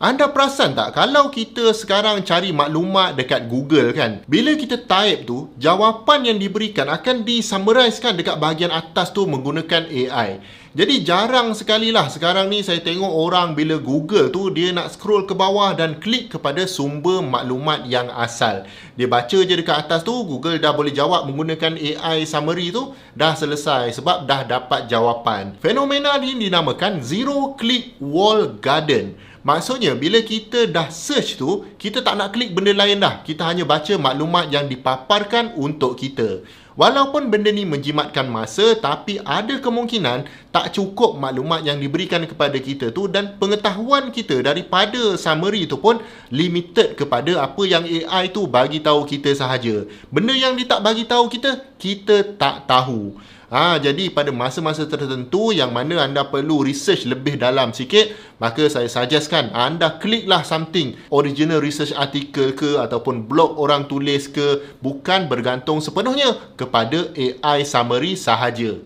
Anda perasan tak kalau kita sekarang cari maklumat dekat Google kan, bila kita type tu, jawapan yang diberikan akan disummarizkan dekat bahagian atas tu menggunakan AI. Jadi jarang sekali lah sekarang ni saya tengok orang bila Google tu dia nak scroll ke bawah dan klik kepada sumber maklumat yang asal. Dia baca je dekat atas tu, Google dah boleh jawab menggunakan AI summary tu, dah selesai sebab dah dapat jawapan. Fenomena ni dinamakan Zero Click Wall Garden. Maksudnya bila kita dah search tu, kita tak nak klik benda lain dah. Kita hanya baca maklumat yang dipaparkan untuk kita. Walaupun benda ni menjimatkan masa, tapi ada kemungkinan tak cukup maklumat yang diberikan kepada kita tu dan pengetahuan kita daripada summary tu pun limited kepada apa yang AI tu bagi tahu kita sahaja. Benda yang dia tak bagi tahu kita, kita tak tahu. Jadi pada masa-masa tertentu yang mana anda perlu research lebih dalam sikit, maka saya suggestkan anda kliklah something original research article ke ataupun blog orang tulis ke, bukan bergantung sepenuhnya kepada AI summary sahaja.